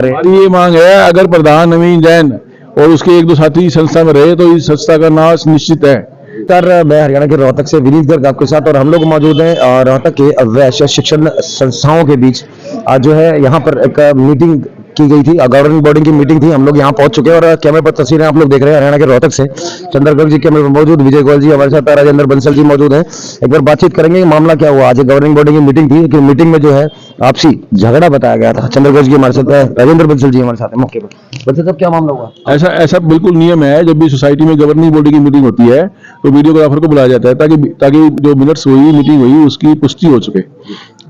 ये मांग है, अगर प्रधान नवीन जैन और उसके एक दो साथी संस्था में रहे तो इस संस्था का नाश निश्चित है। सर, मैं हरियाणा के रोहतक से विनीत गर्ग आपके साथ, और हम लोग मौजूद हैं रोहतक के वैश्य शिक्षण संस्थाओं के बीच। आज जो है यहाँ पर एक मीटिंग की गई थी, गवर्निंग बॉडी की मीटिंग थी। हम लोग यहाँ पहुंच चुके हैं और कैमरे पर तस्वीरें आप लोग देख रहे हैं हरियाणा के रोहतक से। चंद्र गर्ग जी कैमरे पर मौजूद, विजय गोयल जी हमारे साथ, राजेंद्र बंसल जी मौजूद हैं। एक बार बातचीत करेंगे, मामला क्या हुआ। आज गवर्निंग बॉडी की मीटिंग थी, कि मीटिंग में जो है आपसी झगड़ा बताया गया था। चंद्र गर्ग जी हमारे साथ है, राजेंद्र बंसल जी हमारे साथ है मौके पर। बंसल साहब, क्या मामला हुआ? ऐसा ऐसा बिल्कुल नियम है, जब भी सोसाइटी में गवर्निंग बॉडी की मीटिंग होती है तो वीडियोग्राफर को बुलाया जाता है, ताकि ताकि जो मिनट्स हुई, मीटिंग हुई, उसकी पुष्टि हो सके।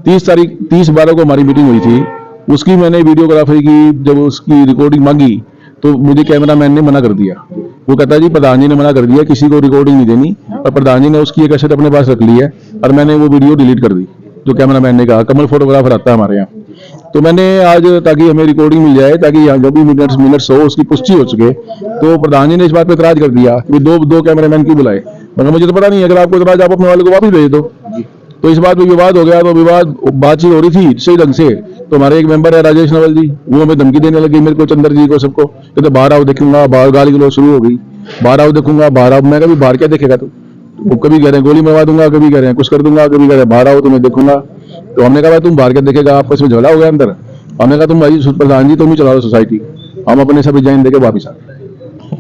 30/12 को हमारी मीटिंग हुई थी। उसकी मैंने वीडियोग्राफी की, जब उसकी रिकॉर्डिंग मांगी तो मुझे कैमरामैन ने मना कर दिया। वो कहता है जी प्रधान जी ने मना कर दिया, किसी को रिकॉर्डिंग नहीं देनी, और प्रधान जी ने उसकी एक कैसेट अपने पास रख ली है और मैंने वो वीडियो डिलीट कर दी। जो कैमरामैन ने कहा, कमल फोटोग्राफर आता है हमारे यहाँ, तो मैंने आज, ताकि हमें रिकॉर्डिंग मिल जाए, ताकि यहाँ जो भी मिनट्स हो उसकी पुष्टि हो सके, तो प्रधान जी ने इस बात पर इतराज कर दिया कि दो कैमरामैन क्यों बुलाए। मगर मुझे तो पता नहीं, अगर आपको इतराज, आप अपने वाले को वापस भेज दो। तो इस बात पे विवाद हो गया। तो बातचीत हो रही थी सही ढंग से, तो हमारे एक मेंबर है राजेश नवल जी, वो हमें धमकी देने लगे, मेरे को, चंद्र जी को, सबको, कहते बाहर आओ देखूंगा। बाहर गाली गलौज शुरू हो गई, बाहर आओ देखूंगा, बाहर आओ। मैं कभी बाहर क्या देखेगा तू? वो कभी कह रहे हैं गोली मरवा दूंगा, कभी कह रहे हैं कुछ कर दूंगा, कभी कह रहे हैं बाहर आओ तुम्हें देखूंगा। तो हमने कहा भाई तुम बाहर क्या देखेगा, आपस में झगड़ा हो गया अंदर। हमने कहा तुम भाई प्रधान जी तुम ही चला लो सोसाइटी, हम अपने सब रिजाइन देके वापिस आ।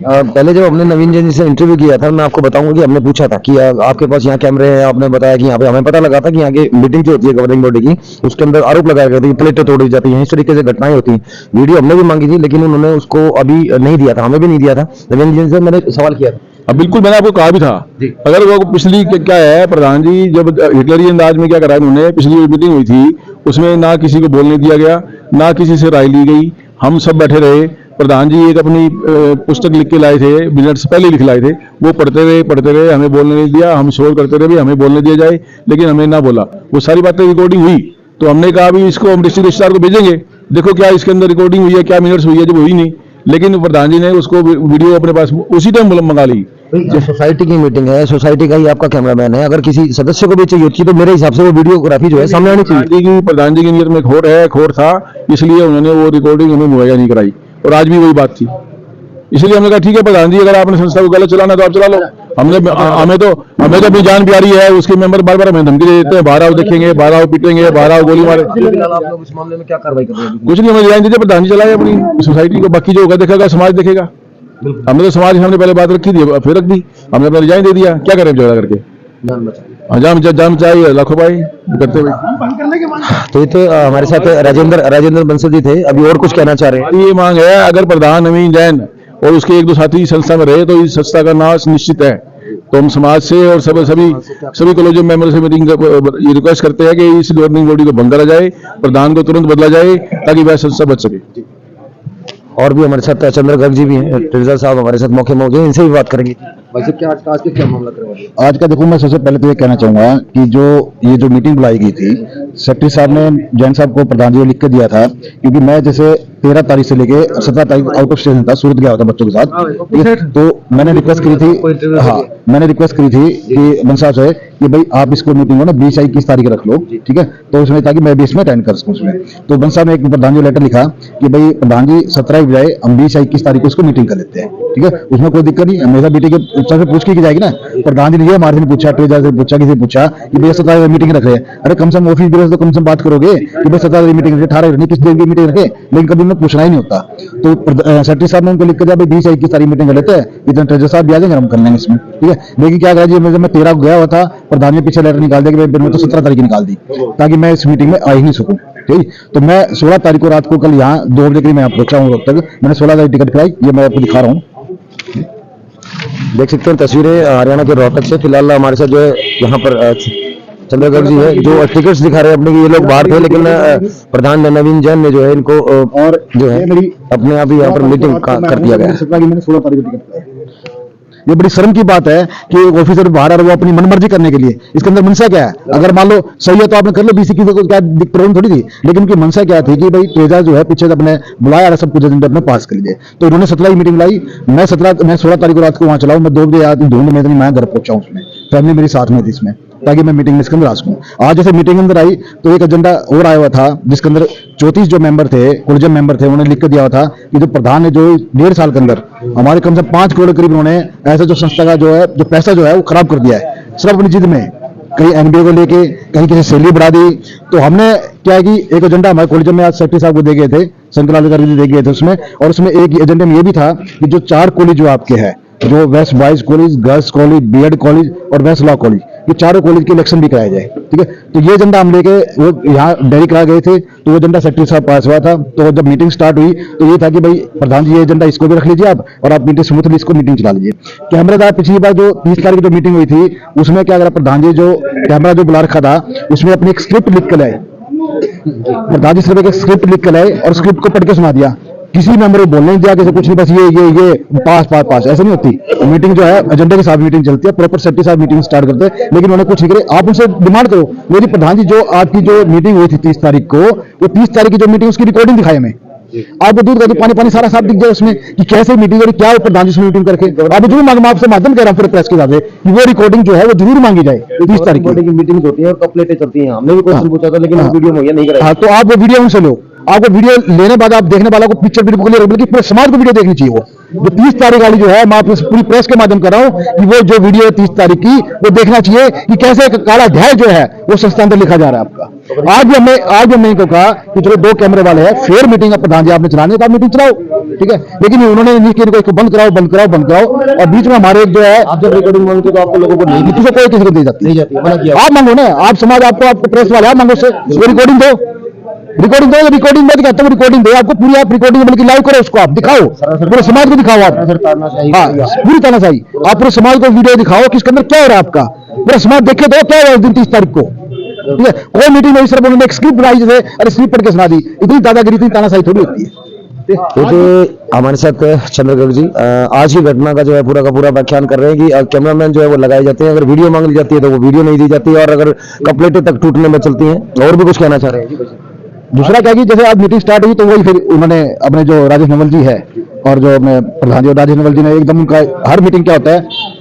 पहले जब हमने नवीन जैन जी से इंटरव्यू किया था, मैं आपको बताऊंगा कि हमने पूछा था कि आपके पास यहाँ कैमरे हैं। आपने बताया कि यहाँ पे हमें पता लगा था कि यहाँ की मीटिंग जो होती है गवर्निंग बॉडी की, उसके अंदर आरोप लगाया गया था कि प्लेटें तोड़ी जाती हैं, इस तरीके से घटनाएं होती हैं। वीडियो हमने भी मांगी थी, लेकिन उन्होंने उसको अभी नहीं दिया था, हमें भी नहीं दिया था। नवीन जैन से मैंने सवाल किया था। अब बिल्कुल मैंने आपको कहा भी था, अगर वो पिछली क्या है, प्रधान जी जब हिटलरी अंदाज में क्या करा उन्होंने, पिछली मीटिंग हुई थी उसमें ना किसी को बोलने दिया गया, ना किसी से राय ली गई, हम सब बैठे रहे। प्रधान जी एक अपनी पुस्तक लिख के लाए थे, मिनट्स पहले लिख लाए थे, वो पढ़ते रहे, हमें बोलने नहीं दिया। हम शोर करते रहे भी हमें बोलने दिया जाए, लेकिन हमें ना बोला। वो सारी बातें रिकॉर्डिंग हुई, तो हमने कहा भी इसको हम डिस्ट्रिक्ट रजिस्ट्रार को भेजेंगे, देखो क्या इसके अंदर रिकॉर्डिंग हुई है, क्या मिनट्स हुई है। जब हुई नहीं, लेकिन प्रधान जी ने उसको वीडियो अपने पास उसी टाइम मंगा ली। जो सोसाइटी की मीटिंग है, सोसाइटी का ही आपका कैमरामैन है, अगर किसी सदस्य को भी चाहिए होती तो मेरे हिसाब से वो वीडियोग्राफी जो है सामने आनी चाहिए। प्रधान जी की नीयत में खोट था, इसलिए उन्होंने वो रिकॉर्डिंग हमें मुहैया नहीं कराई, और आज भी वही बात थी। इसलिए हमने कहा ठीक है प्रधान जी, अगर आपने संस्था को गलत चलाना तो आप चला लो। हमें तो अपनी जान प्यारी है, उसके मेंबर बार बार हमें धमकी दे देते हैं, बाहर आओ देखेंगे, बाहर आओ पीटेंगे, बाहर आओ गोली मारे। आप लोग इस मामले में क्या कार्रवाई कर रहे हैं? कुछ नहीं, हमें रिजाइन दीजिए, प्रधान जी चलाए अपनी सोसाइटी को, बाकी जो होगा देखेगा, समाज देखेगा। हमने तो समाज के सामने पहले बात रखी थी, फिर रख दी, हमने अपना रिजाइन दे दिया। क्या करें झगड़ा करके? जाम चाहिए लाखों भाई करते हुए। तो ये तो हमारे साथ राजेंद्र बंसल जी थे। अभी और कुछ कहना चाह रहे हैं? ये मांग है, अगर प्रधान नवीन जैन और उसके एक दो साथी संस्था में रहे तो इस संस्था का नाश निश्चित है। तो हम समाज से और सभी कॉलेज मेंबर से मीटिंग ये रिक्वेस्ट करते हैं कि इस गवर्निंग बॉडी को भंग करा जाए, प्रधान को तुरंत बदला जाए, ताकि वह संस्था बच सके। और भी हमारे साथ चंद्र गर्ग जी भी हैं, ट्रेजर साहब हमारे साथ मौके में मौजूद हैं, इनसे भी बात करेंगे। वैसे क्या आज के क्या मामला करवा? आज का देखो, मैं सबसे पहले तो ये कहना चाहूंगा कि जो मीटिंग बुलाई गई थी, सेक्रेटरी साहब ने जैन साहब को प्रधान जी को लिख के दिया था, क्योंकि मैं जैसे 13 तारीख से लेके 17 तारीख आउट ऑफ स्टेशन था, सूरत गया होता बच्चों के साथ। तो मैंने रिक्वेस्ट करी थी, हाँ मैंने रिक्वेस्ट करी थी कि बन साहब से कि भाई आप इसको मीटिंग को ना 20-21 तारीख रख लो, ठीक है, तो उसमें ताकि मैं भी इसमें अटेंड कर सकूं उसमें। तो बन साहब ने एक प्रधान जी लेटर लिखा कि भाई प्रधान जी 17 की बजाय हम 20-21 तारीख को इसको मीटिंग कर लेते हैं, ठीक है, उसमें कोई दिक्कत नहीं। हमेशा मीटिंग के उत्तर से पूछ की जाएगी ना। प्रधान जी ने ये हमारे से पूछा, ट्रेजर से पूछा, किसी पूछा कि भैया 17 मीटिंग रख रहे हैं। अरे कम से कम ऑफिस बेस तो कम से कम बात करोगे कि भाई 17 मीटिंग 18 नहीं, किस दिन की मीटिंग रखे, लेकिन कभी उन्हें पूछना ही नहीं होता। तो सेक्रेटरी साहब ने उनको लिख कर दिया भाई 20-21 तारीख मीटिंग कर लेते हैं, इतना ट्रेजर साहब भी आ जाएंगे, हम कर लेंगे इसमें, ठीक है। लेकिन क्या करा जी, मैं 13 को गया हुआ था, प्रधान ने पीछे लेटर निकाल दिया कि मैं तो 17 तारीख निकाल दी, ताकि मैं इस मीटिंग में आ ही नहीं सकूं, ठीक। तो मैं 16 तारीख को रात को कल यहाँ 2 बजे करीब मैं यहाँ पहुंचा हूँ रोहतक। मैंने 16 तारीख टिकट कराई, ये मैं आपको दिखा रहा हूँ, देख सकते हैं तस्वीरें हरियाणा के रोहतक से। फिलहाल हमारे साथ जो है यहाँ पर चंद्र गर्ग जी है, जो टिकट्स दिखा रहे हैं अपने, ये लोग बाहर थे, लेकिन प्रधान नवीन जैन ने जो है इनको और जो है अपने आप ही यहाँ पर मीटिंग कर दिया गया। मैंने 16 तारीख को टिकट कराई। ये बड़ी शर्म की बात है कि एक ऑफिसर बाहर आ रहा है, वो अपनी मनमर्जी करने के लिए, इसके अंदर मनसा क्या है? अगर मान लो सही है तो आपने कर लो, 20-21 को क्या प्रॉब्लम थोड़ी थी, लेकिन उनकी मनसा क्या थी कि भाई ट्रेजर जो है पीछे से अपने बुलाया सब कुछ एजेंडा अपने पास कर लीजिए। तो उन्होंने 17 की मीटिंग लाई, मैं 16 तारीख को रात को वहां चला हूं, मैं 2 बजे ढूंढ में मैं घर पहुंचा हूं, उसमें फैमिली मेरी साथ में थी इसमें, ताकि मैं मीटिंग में इसके अंदर आ सकूं। आज जैसे मीटिंग अंदर आई तो एक एजेंडा और आया हुआ था जिसके अंदर 34 जो मेंबर थे, कोलिजियम मेंबर थे, उन्होंने लिख के दिया हुआ था कि जो प्रधान है जो 1.5 साल के अंदर हमारे कम से कम 5 करोड़ करीब उन्होंने ऐसा जो संस्था का जो है जो पैसा जो है वो खराब कर दिया है सिर्फ अपनी जिद में, कहीं एनबीए को लेके, कहीं किसी सैलरी बढ़ा दी। तो हमने क्या है कि एक एजेंडा हमारे कॉलेज में आज सेक्रेटरी साहब को दे गए थे, शंकर अधिकारी जी दे गए थे उसमें, और उसमें एक एजेंडे में ये भी था कि जो 4 कॉलेज जो आपके हैं, जो west boys college, girls college, BEd college और वेस्ट लॉ कॉलेज, ये चारों कॉलेज के इलेक्शन भी कराया जाए। ठीक है, तो ये एजेंडा हम लेके वो यहाँ डेरी करा गए थे, तो वो एजेंडा सेक्रेटरी साहब पास हुआ था। तो जब मीटिंग स्टार्ट हुई तो ये था कि भाई प्रधान जी ये एजेंडा इसको भी रख लीजिए आप, और आप मीटिंग स्मूथली इसको मीटिंग चला लीजिए। कैमरादार पिछली बार जो 30 तारीख जो मीटिंग हुई थी उसमें क्या करा, प्रधान जी जो कैमरा जो बुला रखा था उसमें अपनी एक स्क्रिप्ट लिख कर लाए, प्रधान जी सिर्फ एक स्क्रिप्ट लिख कर लाए और स्क्रिप्ट को पढ़ के सुना दिया, किसी मेंबर को बोलने नहीं दिया, किसी कुछ नहीं, बस ये पास पास पास, ऐसा नहीं होती मीटिंग। जो है एजेंडे के साथ मीटिंग चलती है, प्रॉपर सेक्रेटरी साहब मीटिंग स्टार्ट करते हैं, लेकिन उन्होंने कुछ नहीं करे। आप उनसे डिमांड करो, मेरी प्रधान जी जो आपकी जो मीटिंग हुई थी 30 तारीख को, वो 30 तारीख की जो मीटिंग उसकी रिकॉर्डिंग दिखाई हमें, आपको दूध का पानी पानी सारा साफ दिख जाए उसमें कि कैसे मीटिंग करी, क्या प्रधान जी से मीटिंग करके। आप जरूर मांग, मैं आपसे माध्यम कह रहा हूँ पूरे प्रेस के साथ कि वो रिकॉर्डिंग जो है वो जरूर मांगी जाए 30 तारीख की मीटिंग होती है और कपलेटें चलती हैं, हमने भी क्वेश्चन पूछा था लेकिन वीडियो मुहैया नहीं कराई। हाँ, तो आप वो वीडियो उनसे लो, आपको वीडियो लेने बाद आप देखने वाला को पिक्चर वीडियो क्लियर, बल्कि पूरे समाज को वीडियो देखनी चाहिए। वो जो 30 तारीख वाली जो है, मैं आपको पूरी प्रेस के माध्यम कर रहा हूँ कि वो जो वीडियो है 30 तारीख की, वो देखना चाहिए कि कैसे एक काला अध्याय जो है वो संस्था अंदर लिखा जा रहा है आपका। आज भी हमने इनको कहा कि चलो 2 कैमरे वाले हैं, फेयर मीटिंग है, प्रधान जी आपने चलाने तो आप मीटिंग चलाओ, ठीक है, लेकिन उन्होंने नहीं किया, इनको बंद कराओ बंद कराओ बंद कराओ। और बीच में हमारे एक जो है, आप जब रिकॉर्डिंग मांगते तो आपको लोगों को नहीं किसी को दी जाती है, आप मांगो ना, आप समाज, आपको प्रेस वाले आप मांगो से रिकॉर्डिंग दो, रिकॉर्डिंग दो, रिकॉर्डिंग में कहता हूँ रिकॉर्डिंग दो, आपको पूरी आप रिकॉर्डिंग बल्कि लाइव करो, उसको आप दिखाओ, पूरे समाज को दिखाओ, आप हाँ पूरी तानाशाही, आप पूरे समाज को वीडियो दिखाओ कि इसके अंदर क्या हो रहा है आपका, पूरा समाज देखे तो क्या हुआ उस दिन 30 तारीख को। ठीक है, कोई मीटिंग में सिर्फ उन्होंने एक स्क्रिप्ट बनाई, जैसे अरे स्क्रिप्ट पढ़ के सुना दी, इतनी दादागिरी इतनी तानाशाही थोड़ी होती है। देखिए हमारे साथ चंद्रगढ़ जी आज ही घटना का जो है पूरा का पूरा व्याख्यान कर रहे हैं कि कैमरामैन जो है वो लगाए जाते हैं, अगर वीडियो मांग ली जाती है तो वो वीडियो नहीं दी जाती है, और अगर कपलेटें तक टूटने में चलती हैं। और भी कुछ कहना चाह रहे हैं? दूसरा क्या कि जैसे आज मीटिंग स्टार्ट हुई तो वही फिर उन्होंने अपने जो राजेश नवल जी है और जो मैं प्रधान जी राजेश नवल जी ने एकदम उनका हर मीटिंग क्या होता है,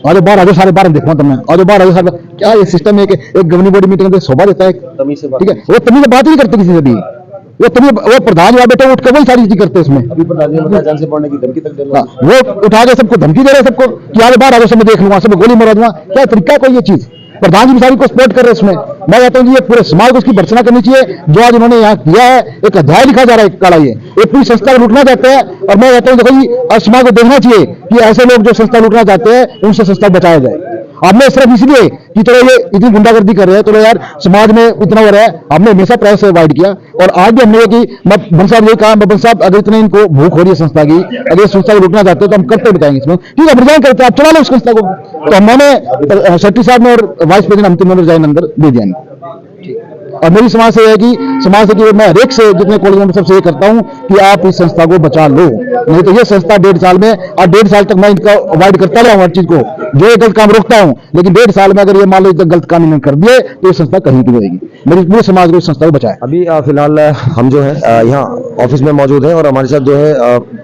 आज बाहर आजो सारे बाहर देखो तुमने, आज बाहर आजो सारे, क्या ये सिस्टम है कि एक गवर्निंग बॉडी मीटिंग में शोभा देता है, ठीक है, वो तमीज से बात ही नहीं करते किसी से भी, वो प्रधान जी बेटे उठ के वही सारी चीज करते हैं उसमें, अभी प्रधान जी ने जान से पढ़ने की धमकी तक दे रहे हैं। वो उठा के सबको धमकी दे रहे हैं सबको कि आज बाहर आजो सब देख लूंगा, सब गोली मारा दूंगा, क्या तरीका कोई ये चीज। प्रधान जी बिचारी को सपोर्ट कर रहे हैं इसमें, मैं कहता हूँ कि ये पूरे समाज को इसकी भर्त्सना करनी चाहिए जो आज इन्होंने यहाँ किया है, एक अध्याय लिखा जा रहा है काला, ये पूरी संस्था को लूटना चाहते हैं। और मैं कहता हूँ देखो जी आज समाज को देखना चाहिए कि ऐसे लोग जो संस्था लूटना चाहते हैं उनसे संस्था बचाया जाए। हमने सिर्फ इसलिए कि चलो ये इतनी गुंडागर्दी कर रहे हैं, चलो यार समाज में इतना हो रहा है, हमने हमेशा प्रेस से अवॉइड किया, और आज भी हमने ये कि मैं बन साहब यही कहा, बन साहब अगर इतने इनको भूख हो रही है संस्था की, अगर इस संस्था को रुकना चाहते हो तो हम करते बताएंगे इसमें, ठीक है रिजाइन करते हैं, आप चला लो उस संस्था को। तो हमने सेक्रेटरी साहब ने और वाइस प्रेसिडेंट हम तीनों ने रिजाइन अंदर दे दिया। और मेरी समाज से है कि समाज से कि मैं हर एक से जितने कॉलेज में सबसे ये करता हूं कि आप इस संस्था को बचा लो, नहीं तो ये संस्था 1.5 साल में, और 1.5 साल तक मैं इनका अवॉइड करता रहा हूं हर चीज को, जो ये गलत काम रोकता हूं, लेकिन 1.5 साल में अगर ये मान लो गलत काम इन्होंने कर दिए तो ये संस्था कहीं की रहेगी। मेरी पूरे समाज को इस संस्था को बचाए। अभी फिलहाल हम जो है यहाँ ऑफिस में मौजूद है, और हमारे साथ जो है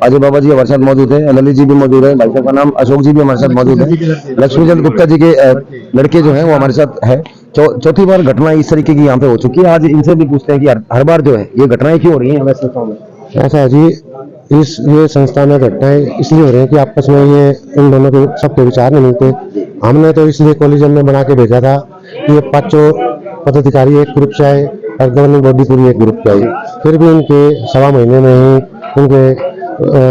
अजय बाबा जी हमारे साथ मौजूद है, ललित जी भी मौजूद है, भाई साहब का नाम अशोक जी भी हमारे साथ मौजूद है, लक्ष्मीचंद गुप्ता जी के लड़के जो है वो हमारे साथ है। चौथी बार घटना इस तरीके की यहाँ पे हो चुकी है। आज इनसे भी पूछते हैं कि हर बार जो है ये घटनाएं क्यों हो रही हैं हमारे संस्थाओं में? ऐसा है जी, ये संस्था में घटनाएं इसलिए हो रही है कि आपस में ये इन दोनों के सबके विचार नहीं मिलते। हमने तो इसलिए कॉलेजन में बना के भेजा था कि ये 5 पदाधिकारी एक ग्रुप से आए और गवर्निंग बॉडी पूरी एक ग्रुप से आई, फिर भी इनके 1.25 महीने में ही उनके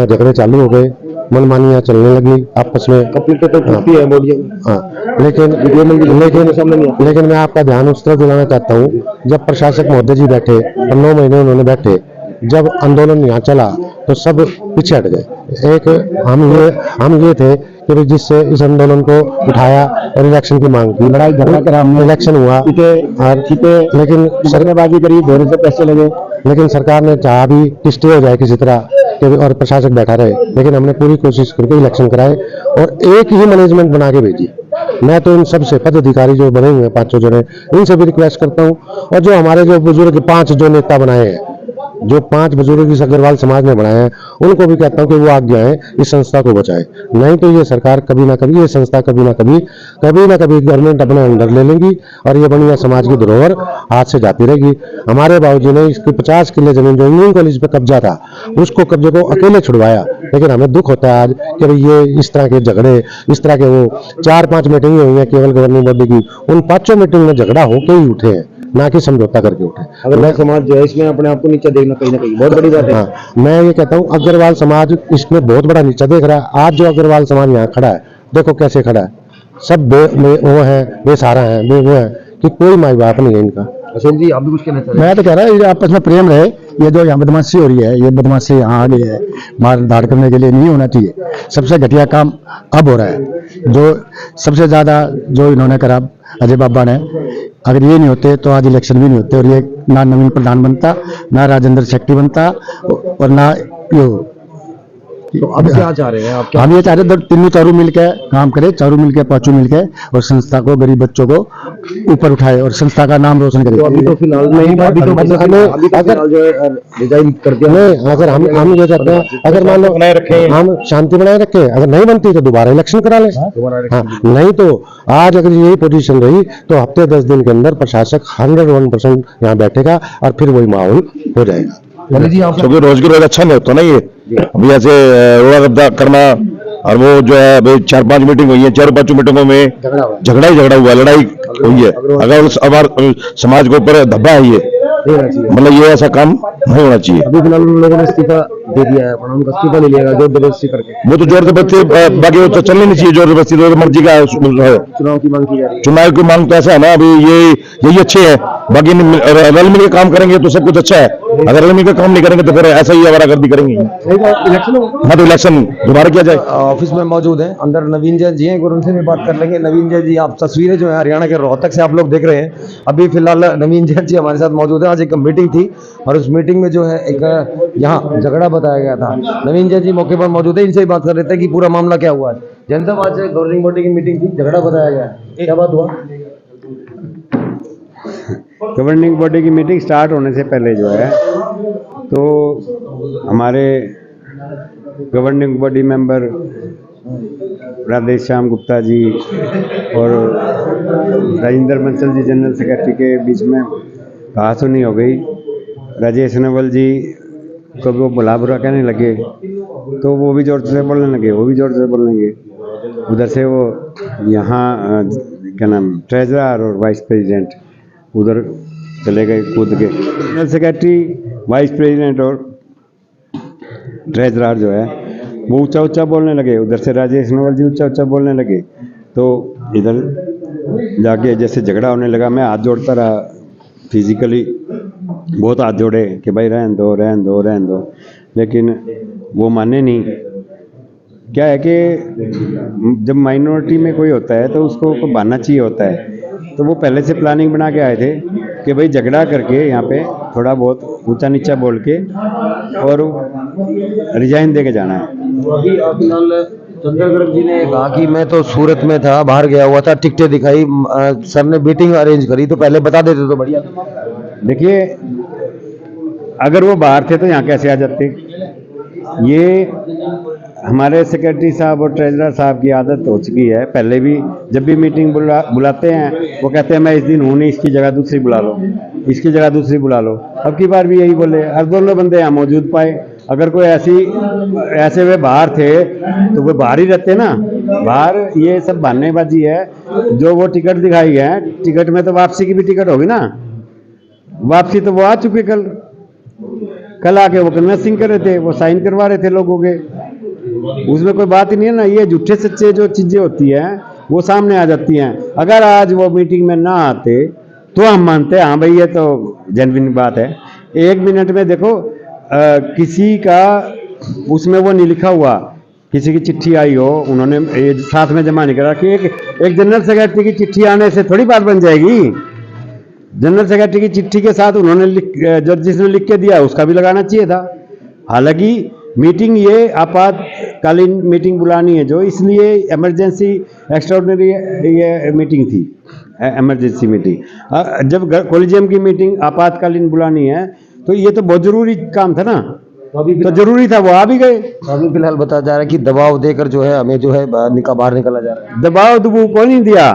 झगड़े चालू हो गए, मनमानियां चलने लगी आपस में। हाँ, लेकिन मैं आपका ध्यान उस तरफ दिलाना चाहता हूँ, जब प्रशासक महोदय जी बैठे और 9 महीने उन्होंने बैठे, जब आंदोलन यहाँ चला तो सब पीछे हट गए। एक हम ये थे कि जिससे इस आंदोलन को उठाया और इलेक्शन की मांग की, लड़ाई झगड़ा कर हमने इलेक्शन हुआ, लेकिन सरकारबाजी करी, धोरे से पैसे लगे, लेकिन सरकार ने चाहा भी कि स्टे हो जाए किसी तरह और प्रशासक बैठा रहे, लेकिन हमने पूरी कोशिश करके इलेक्शन कराए और एक ही मैनेजमेंट बना के भेजी। मैं तो इन सबसे पदाधिकारी जो बने हुए हैं 5 जने, इनसे भी रिक्वेस्ट करता हूँ, और जो हमारे जो बुजुर्ग 5 जो नेता बनाए हैं जो 5 बुजुर्ग इस अग्रवाल समाज ने बनाए हैं, उनको भी कहता हूं कि वो आगे आए, इस संस्था को बचाए। नहीं तो ये सरकार कभी ना कभी, ये संस्था कभी ना कभी गवर्नमेंट अपने अंदर ले लेंगी और ये बढ़िया समाज की धरोहर हाथ से जाती रहेगी। हमारे बाबूजी ने इसके 50 किले जमीन जो इंजीनियरिंग कॉलेज पे कब्जा था, उसको कब्जे को अकेले छुड़वाया। लेकिन हमें दुख होता है आज कि भाई ये इस तरह के झगड़े, इस तरह के वो 4-5 मीटिंग हुई हैं केवल गवर्निंग बॉडी की, उन 5 मीटिंग में झगड़ा होके ही उठे हैं, ना कि समझौता करके उठे। अग्रवाल समाज जो है इसमें अपने आप को नीचे देखना कहीं ना कहीं बहुत बड़ी बात है। हाँ, मैं ये कहता हूँ अग्रवाल समाज इसमें बहुत बड़ा नीचा देख रहा है। आज जो अग्रवाल समाज यहाँ खड़ा है, देखो कैसे खड़ा है, सब वो है, बेसहारा है, वो है कि कोई माई बाप नहीं है इनका। अशोक जी, आप भी कुछ कहना चाह रहे हैं? मैं तो कह रहा हूँ ये आपस में प्रेम रहे। ये जो यहाँ बदमाशी हो रही है, ये बदमाशी यहाँ आ गई है, मार धाड़ करने के लिए नहीं होना चाहिए। सबसे घटिया काम अब हो रहा है, जो सबसे ज्यादा जो इन्होंने करा अजय बाबा ने। अगर ये नहीं होते तो आज इलेक्शन भी नहीं होते, और ये ना नवीन प्रधान बनता, ना राजेंद्र सेक्रेटरी बनता, और ना यो। तो अब क्या चाह रहे हैं आप? क्या हम ये चाह रहे हैं तीनों चारों मिलकर काम करे, चारों मिलकर पांचों मिलकर, और संस्था को, गरीब बच्चों को ऊपर उठाए और संस्था का नाम रोशन करे। तो अभी तो फिलहाल नहीं, अभी तो फिलहाल जो है रिजाइन कर दिया। नहीं, अगर हम ये कहते हैं, अगर मान लो हम शांति बनाए रखें, अगर नहीं बनती तो दोबारा इलेक्शन करा लें। हाँ, नहीं तो आज अगर यही पोजीशन रही तो हफ्ते 10 दिन के अंदर प्रशासक 101% यहाँ बैठेगा और फिर वही माहौल हो जाएगा। जी आप क्योंकि रोज की रोज अच्छा नहीं होता ना ये। अभी ऐसे रोड़ा रद्दा करना, और वो जो है भाई 4-5 मीटिंग हुई है, 4-5 मीटिंगों में झगड़ा हुआ, लड़ाई हुई है। अगर उस हमारे समाज के ऊपर धब्बा है ये, मतलब ये ऐसा काम नहीं होना चाहिए। अभी फिलहाल उन लोगों ने इस्तीफा दे दिया है, पर उनका इस्तीफा नहीं लिया जोर जबरदस्ती करके। वो तो जोर जबरदस्ती, बाकी वो तो चलनी नहीं चाहिए जोर जबरदस्ती, तो मर्जी का है। चुनाव की मांग की जा रही है। चुनाव की मांग तो ऐसा है ना, अभी यही अच्छे है, बाकी रल मिल के काम करेंगे तो सब कुछ अच्छा है। अगर रल मिल के काम नहीं करेंगे तो फिर ऐसा ही आवारागर्दी करेंगे। हाँ, तो इलेक्शन दोबारा किया जाए। ऑफिस में मौजूद हैं, अंदर नवीन जैन जी हैं, एक बार उनसे भी बात कर लेंगे। नवीन जैन जी, आप तस्वीरें जो है हरियाणा के रोहतक से आप लोग देख रहे हैं। अभी फिलहाल नवीन जैन जी हमारे साथ मौजूद है। आज एक मीटिंग थी और उस मीटिंग में जो है एक यहाँ झगड़ा बताया गया था। नवीन जैन जी मौके पर मौजूद है, इनसे ही बात कर रहे थे कि पूरा मामला क्या हुआ है। जैन साहब, आज गवर्निंग बॉडी की मीटिंग थी, झगड़ा बताया गया, क्या बात हुआ? गवर्निंग बॉडी की मीटिंग स्टार्ट होने से पहले जो है, तो हमारे governing body member Radheshyam Gupta ji और राजेंद्र बंसल जी जनरल सेक्रेटरी के बीच में कहासुनी हो गई। राजेश नवल जी को वो बुला बुरा कहने लगे, तो वो भी जोर से बोलने लगे, वो भी जोर से बोलने लगे। उधर से वो यहाँ क्या नाम, ट्रेजरर और वाइस प्रेसिडेंट उधर चले गए कूद के। जनरल सेक्रेटरी, वाइस प्रेसिडेंट और ट्रेजरर जो है वो ऊंचा ऊंचा बोलने लगे। उधर से राजेश नवल जी ऊंचा ऊंचा बोलने लगे, तो इधर जाके जैसे झगड़ा होने लगा। मैं हाथ जोड़ता रहा, फिजिकली बहुत हाथ जोड़े कि भाई रहन दो रहन दो रहन दो, लेकिन वो माने नहीं। क्या है कि जब माइनॉरिटी में कोई होता है तो उसको बहाना चाहिए होता है। तो वो पहले से प्लानिंग बना के आए थे कि भाई झगड़ा करके यहाँ पे थोड़ा बहुत ऊंचा नीचा बोल के और रिजाइन दे के जाना है। अभी फिलहाल चंद्रगर्भ जी ने कहा कि मैं तो सूरत में था, बाहर गया हुआ था, टिकटें दिखाई, सर ने मीटिंग अरेंज करी, तो पहले बता देते तो बढ़िया। देखिए, अगर वो बाहर थे तो यहाँ कैसे आ जाते? ये हमारे सेक्रेटरी साहब और ट्रेजरर साहब की आदत हो चुकी है। पहले भी जब भी मीटिंग बुलाते हैं वो कहते हैं मैं इस दिन हूँ नहीं, इसकी जगह दूसरी बुला लो, इसकी जगह दूसरी बुला लो। अब की बार भी यही बोले, हर दोनों बंदे यहाँ मौजूद पाए। अगर कोई ऐसे वे बाहर थे तो वो बाहर ही रहते ना। बाहर ये सब बहानेबाजी है। जो वो टिकट दिखाई है, टिकट में तो वापसी की भी टिकट होगी ना। वापसी तो वो आ चुके, कल आके वो कन्वेंसिंग कर रहे थे, वो साइन करवा रहे थे लोगों के। उसमें कोई बात ही नहीं है ना। ये झूठे सच्चे जो चीजें होती हैं वो सामने आ जाती हैं। अगर आज वो मीटिंग में ना आते तो हम मानते हैं हाँ भाई ये तो जेन्युइन बात है। 1 मिनट में देखो, किसी का उसमें वो नहीं लिखा हुआ, किसी की चिट्ठी आई हो, उन्होंने ये साथ में जमा नहीं करा कि एक जनरल सेक्रेटरी की चिट्ठी आने से थोड़ी बात बन जाएगी। जनरल सेक्रेटरी की चिट्ठी के साथ उन्होंने जो जिसने लिख के दिया उसका भी लगाना चाहिए था। हालांकि मीटिंग ये आपातकालीन मीटिंग बुलानी है जो, इसलिए इमरजेंसी एक्स्ट्राऑर्डिनरी ये मीटिंग थी, इमरजेंसी मीटिंग। जब कॉलेजियम की मीटिंग आपातकालीन बुलानी है तो ये तो बहुत जरूरी काम था ना, तो जरूरी था, वो आ भी गए। अभी फिलहाल बताया जा रहा है कि दबाव देकर जो है हमें जो है बाहर निकाला जा रहा है। दबाव दबू कोई नहीं दिया,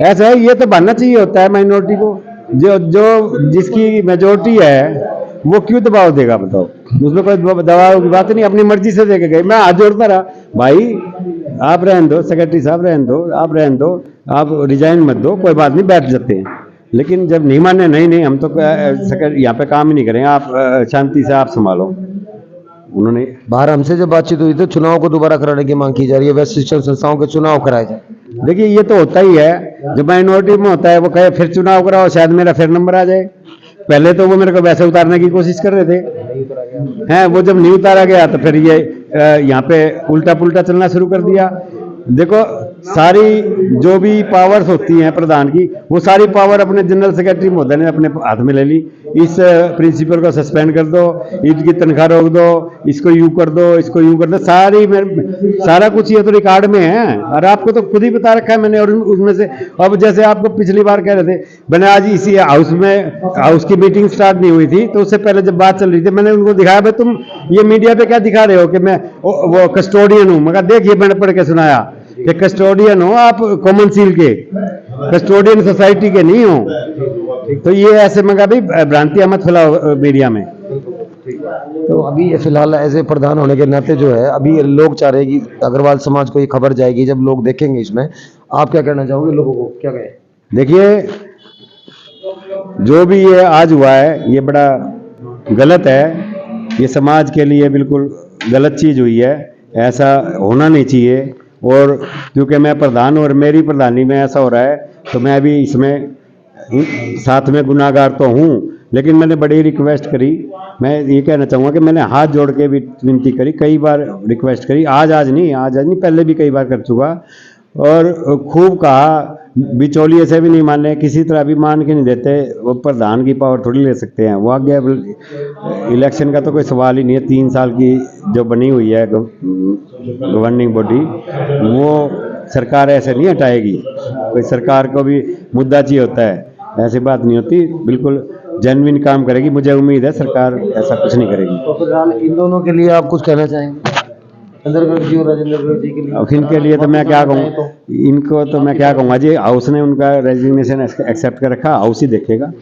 ऐसा है, ये तो बनना चाहिए होता है माइनॉरिटी को, जो जिसकी मेजोरिटी है वो क्यों दबाव देगा बताओ, उसमें कोई दबाव की बात नहीं, अपनी मर्जी से देके गए। मैं हाथ जोड़ता रहा, भाई आप रहने दो, सेक्रेटरी साहब रहने दो, आप रहने दो, आप रिजाइन मत दो, कोई बात नहीं, बैठ जाते हैं। लेकिन जब नहीं माने, नहीं हम तो यहाँ पे काम ही नहीं करेंगे, आप शांति से आप संभालो। उन्होंने बाहर हमसे जब बातचीत हुई तो चुनाव को दोबारा कराने की मांग की जा रही है, वैसे शिक्षण संस्थाओं के चुनाव कराए जाए। देखिए ये तो होता ही है, जो माइनॉरिटी में होता है वो कहे फिर चुनाव कराओ, शायद मेरा फिर नंबर आ जाए। पहले तो वो मेरे को वैसे उतारने की कोशिश कर रहे थे, हैं, वो जब नहीं उतारा गया तो फिर ये यहाँ पे उल्टा पुल्टा चलना शुरू कर दिया। देखो सारी जो भी पावर्स होती हैं प्रधान की, वो सारी पावर अपने जनरल सेक्रेटरी महोदय ने अपने हाथ में ले ली। इस प्रिंसिपल को सस्पेंड कर दो, इसकी तनख्वाह रोक दो, इसको यूं कर दो, इसको यूं कर दो, सारा कुछ ये तो रिकॉर्ड में है, और आपको तो खुद ही बता रखा है मैंने। और उसमें से अब जैसे आपको पिछली बार कह रहे थे, मैंने आज इसी हाउस की मीटिंग स्टार्ट नहीं हुई थी तो उससे पहले जब बात चल रही थी, मैंने उनको दिखाया, भाई तुम ये मीडिया पे क्या दिखा रहे हो कि मैं वो कस्टोडियन हूँ। मगर देखिए मैंने पढ़ के सुनाया कि कस्टोडियन हो आप, कॉमन सील के कस्टोडियन सोसाइटी के नहीं हो। तो ये ऐसे मगर भी भ्रांतियां मत फैलाओ मीडिया में। तो अभी ये फिलहाल ऐसे प्रधान होने के नाते जो है अभी लोग चाह रहे हैं कि अग्रवाल समाज को ये खबर जाएगी, जब लोग देखेंगे इसमें, आप क्या कहना चाहोगे लोगों को, क्या कहें? देखिए जो भी ये आज हुआ है ये बड़ा गलत है, ये समाज के लिए बिल्कुल गलत चीज हुई है, ऐसा होना नहीं चाहिए। और क्योंकि मैं प्रधान और मेरी प्रधानी में ऐसा हो रहा है तो मैं भी इसमें साथ में गुनाहगार तो हूँ, लेकिन मैंने बड़ी रिक्वेस्ट करी। मैं ये कहना चाहूँगा कि मैंने हाथ जोड़ के भी विनती करी, कई बार रिक्वेस्ट करी, आज नहीं पहले भी कई बार कर चुका, और खूब कहा, बिचौलिए से भी नहीं माने, किसी तरह भी मान के नहीं देते। वो प्रधान की पावर थोड़ी ले सकते हैं, वो आगे इलेक्शन का तो कोई सवाल ही नहीं है। 3 साल की जो बनी हुई है गवर्निंग बॉडी, वो सरकार ऐसे नहीं हटाएगी। कोई सरकार को भी मुद्दा चाहिए होता है, ऐसी बात नहीं होती, बिल्कुल जेन्युइन काम करेगी। मुझे उम्मीद है सरकार ऐसा कुछ नहीं करेगी। तो फिलहाल इन दोनों के लिए आप कुछ कहना चाहेंगे, चंद्र गर्ग जी और राजेंद्र गर्ग जी के लिए? अब इनके लिए तो मैं क्या कहूँ, इनको तो मैं क्या कहूँगा जी, हाउस ने उनका रेजिग्नेशन एक्सेप्ट कर रखा, हाउस ही देखेगा।